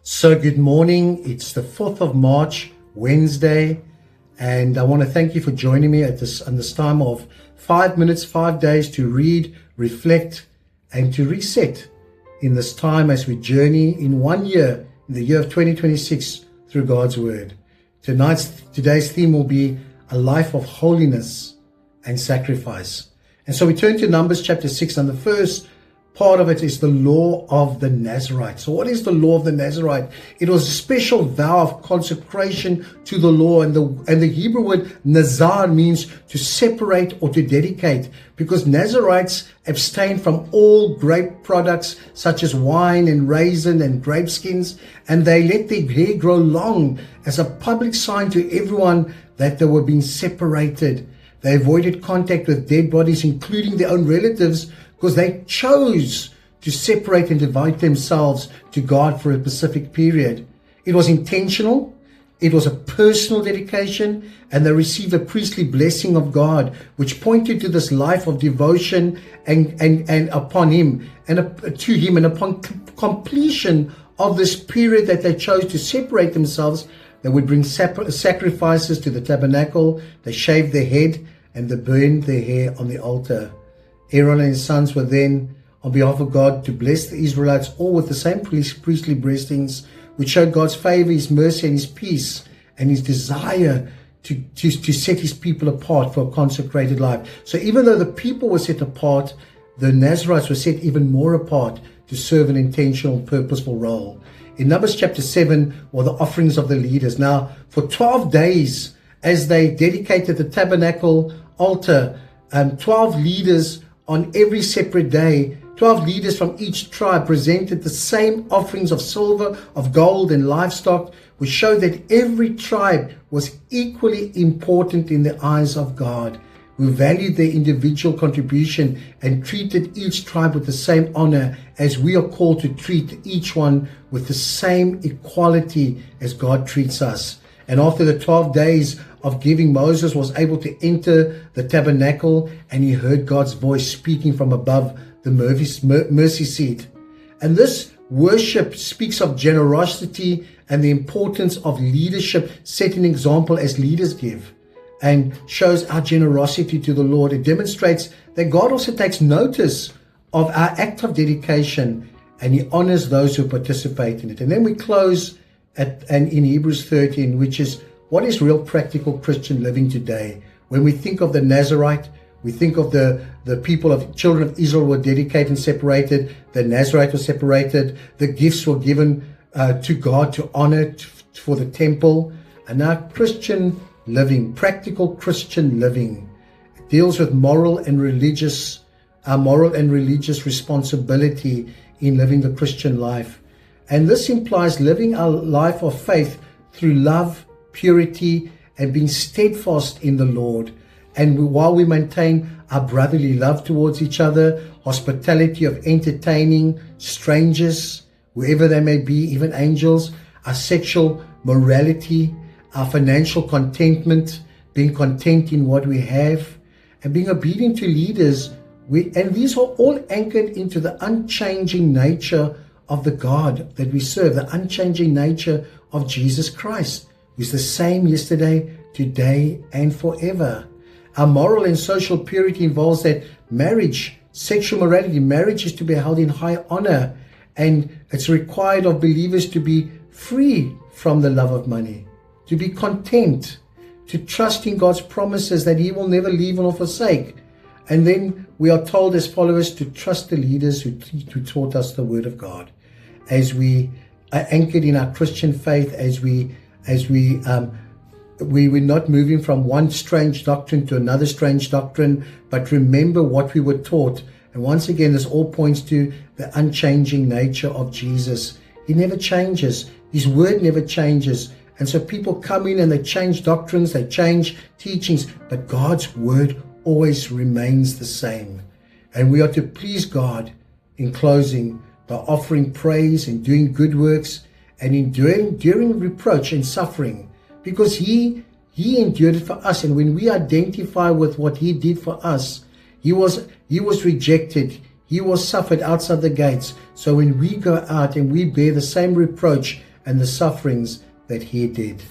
So good morning. It's the 4th of March, Wednesday, and I want to thank you for joining me at this time of 5 minutes, 5 days to read, reflect, and to reset in this time as we journey in 1 year, in the year of 2026, through God's Word. Today's theme will be a life of holiness and sacrifice. And so we turn to Numbers chapter 6, and the first part of it is the law of the Nazarite. So what is the law of the Nazarite? It was a special vow of consecration to the law, and the Hebrew word nazar means to separate or to dedicate, because Nazarites abstain from all grape products such as wine and raisin and grape skins, and they let their hair grow long as a public sign to everyone that they were being separated. They avoided contact with dead bodies, including their own relatives, because they chose to separate and devote themselves to God for a specific period. It was intentional, it was a personal dedication, and they received a priestly blessing of God, which pointed to this life of devotion and upon Him and to Him. And upon completion of this period that they chose to separate themselves, they would bring sacrifices to the tabernacle. They shaved their head and they burned their hair on the altar. Aaron and his sons were then, on behalf of God, to bless the Israelites, all with the same priestly blessings, which showed God's favor, His mercy, and His peace, and His desire to set His people apart for a consecrated life. So even though the people were set apart, the Nazarites were set even more apart to serve an intentional, purposeful role. In Numbers chapter 7 were the offerings of the leaders. Now, for 12 days, as they dedicated the tabernacle altar, 12 leaders on every separate day, 12 leaders from each tribe presented the same offerings of silver, of gold, and livestock, which showed that every tribe was equally important in the eyes of God, who valued their individual contribution and treated each tribe with the same honor, as we are called to treat each one with the same equality as God treats us. And after the 12 days of giving, Moses was able to enter the tabernacle, and he heard God's voice speaking from above the mercy seat. And this worship speaks of generosity and the importance of leadership, setting an example as leaders give, and shows our generosity to the Lord. It demonstrates that God also takes notice of our act of dedication, and He honors those who participate in it. And then we close in Hebrews 13, which is, what is real practical Christian living today? When we think of the Nazarite, we think of the people of children of Israel were dedicated and separated. The Nazarite was separated. The gifts were given to God to honor for the temple. And now Christian living, practical Christian living, deals with moral and religious responsibility in living the Christian life. And this implies living a life of faith through love, purity, and being steadfast in the Lord. And while we maintain our brotherly love towards each other, hospitality of entertaining strangers, whoever they may be, even angels, our sexual morality, our financial contentment, being content in what we have, and being obedient to leaders. And these are all anchored into the unchanging nature of the God that we serve, the unchanging nature of Jesus Christ, who is the same yesterday, today, and forever. Our moral and social purity involves that marriage, sexual morality, marriage is to be held in high honor, and it's required of believers to be free from the love of money, to be content, to trust in God's promises that He will never leave nor forsake. And then we are told as followers to trust the leaders who taught us the Word of God. As we are anchored in our Christian faith, we're not moving from one strange doctrine to another strange doctrine, but remember what we were taught. And once again, this all points to the unchanging nature of Jesus. He never changes. His Word never changes. And so people come in and they change doctrines, they change teachings, but God's Word always remains the same. And we are to please God in closing by offering praise and doing good works, and enduring reproach and suffering, because He endured it for us. And when we identify with what He did for us, He was rejected, He was suffered outside the gates. So when we go out and we bear the same reproach and the sufferings that he did.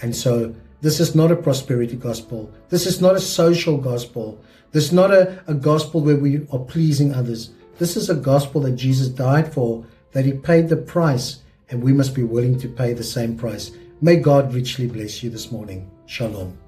And so this is not a prosperity gospel. This is not a social gospel. This is not a gospel where we are pleasing others. This is a gospel that Jesus died for, that he paid the price, and we must be willing to pay the same price. May God richly bless you this morning. Shalom.